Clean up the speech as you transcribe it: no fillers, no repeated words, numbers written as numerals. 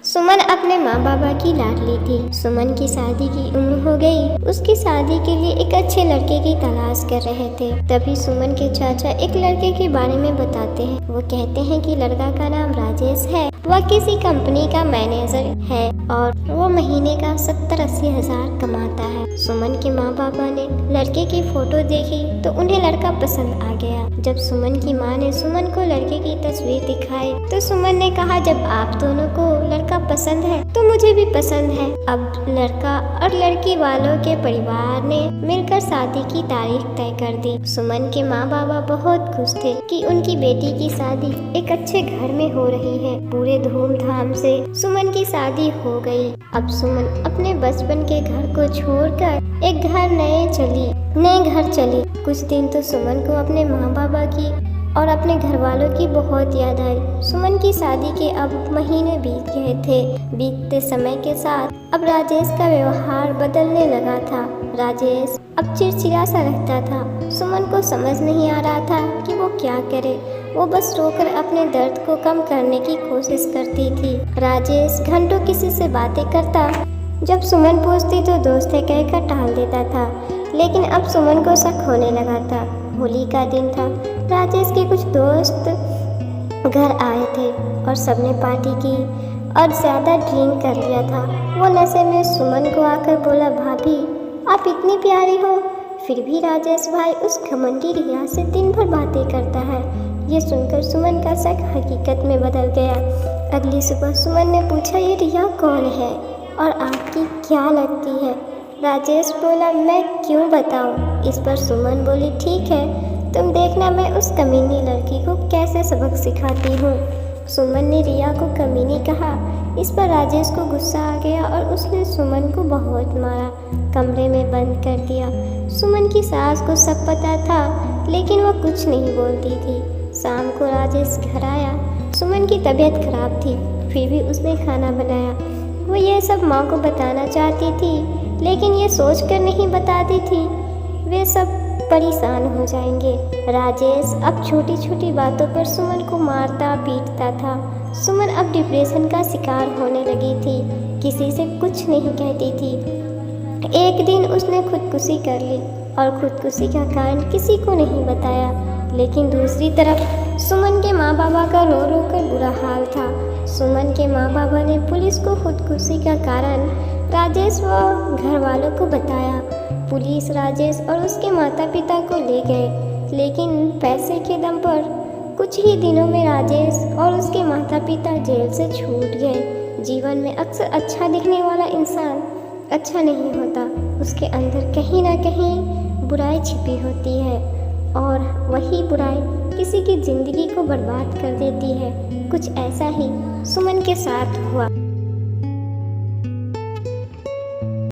सुमन अपने माँ बाबा की लाडली थी। सुमन की शादी की उम्र हो गई। उसकी शादी के लिए एक अच्छे लड़के की तलाश कर रहे थे। तभी सुमन के चाचा एक लड़के के बारे में बताते हैं। वो कहते हैं कि लड़का का नाम राजेश है। वह किसी कंपनी का मैनेजर है और वो महीने का 70-80 हजार कमाता है। सुमन के माँ बाबा ने लड़के की फोटो देखी तो उन्हें लड़का पसंद आ गया। जब सुमन की माँ ने सुमन को लड़के की तस्वीर दिखाई तो सुमन ने कहा, जब आप दोनों को लड़का पसंद है तो मुझे भी पसंद है। अब लड़का और लड़की वालों के परिवार ने मिलकर शादी की तारीख तय कर दी। सुमन के माँ बाबा बहुत खुश थे कि उनकी बेटी की शादी एक अच्छे घर में हो रही है। पूरे धूमधाम से सुमन की शादी हो गई। अब सुमन अपने बचपन के घर को छोड़कर एक नए घर चली। कुछ दिन तो सुमन को अपने माँ बाबा की और अपने घर वालों की बहुत याद आई। सुमन की शादी के अब महीने बीत गए थे। बीतते समय के साथ अब राजेश का व्यवहार बदलने लगा था। राजेश अब चिड़चिड़ा सा रहता था। सुमन को समझ नहीं आ रहा था कि वो क्या करे। वो बस रोकर अपने दर्द को कम करने की कोशिश करती थी। राजेश घंटों किसी से बातें करता। जब सुमन पूछती तो दोस्त है कहकर टाल देता था। लेकिन अब सुमन को शक होने लगा था। होली का दिन था। राजेश के कुछ दोस्त घर आए थे और सबने पार्टी की और ज़्यादा ड्रिंक कर लिया था। वो नशे में सुमन को आकर बोला, भाभी आप इतनी प्यारी हो, फिर भी राजेश भाई उस घमंडी रिया से दिन भर बातें करता है। ये सुनकर सुमन का शक हकीकत में बदल गया। अगली सुबह सुमन ने पूछा, ये रिया कौन है और आपकी क्या लगती है? राजेश बोला, मैं क्यों बताऊं? इस पर सुमन बोली, ठीक है, तुम देखना मैं उस कमीनी लड़की को कैसे सबक सिखाती हूँ। सुमन ने रिया को कमीनी कहा। इस पर राजेश को गुस्सा आ गया और उसने सुमन को बहुत मारा, कमरे में बंद कर दिया। सुमन की सास को सब पता था लेकिन वो कुछ नहीं बोलती थी। शाम को राजेश घर आया। सुमन की तबीयत खराब थी, फिर भी उसने खाना बनाया। वो ये सब माँ को बताना चाहती थी लेकिन ये सोचकर नहीं बताती थी वे सब परेशान हो जाएंगे। राजेश अब छोटी छोटी बातों पर सुमन को मारता पीटता था। सुमन अब डिप्रेशन का शिकार होने लगी थी। किसी से कुछ नहीं कहती थी। एक दिन उसने खुदकुशी कर ली और खुदकुशी का कारण किसी को नहीं बताया। लेकिन दूसरी तरफ सुमन के माँ बाबा का रो रो कर बुरा हाल था। सुमन के माँ बाबा ने पुलिस को खुदकुशी का कारण राजेश व घर वालों को बताया। पुलिस राजेश और उसके माता पिता को ले गए लेकिन पैसे के दम पर कुछ ही दिनों में राजेश और उसके माता पिता जेल से छूट गए। जीवन में अक्सर अच्छा दिखने वाला इंसान अच्छा नहीं होता। उसके अंदर कहीं ना कहीं बुराई छिपी होती है और वही बुराई किसी की ज़िंदगी को बर्बाद कर देती है। कुछ ऐसा ही सुमन के साथ हुआ।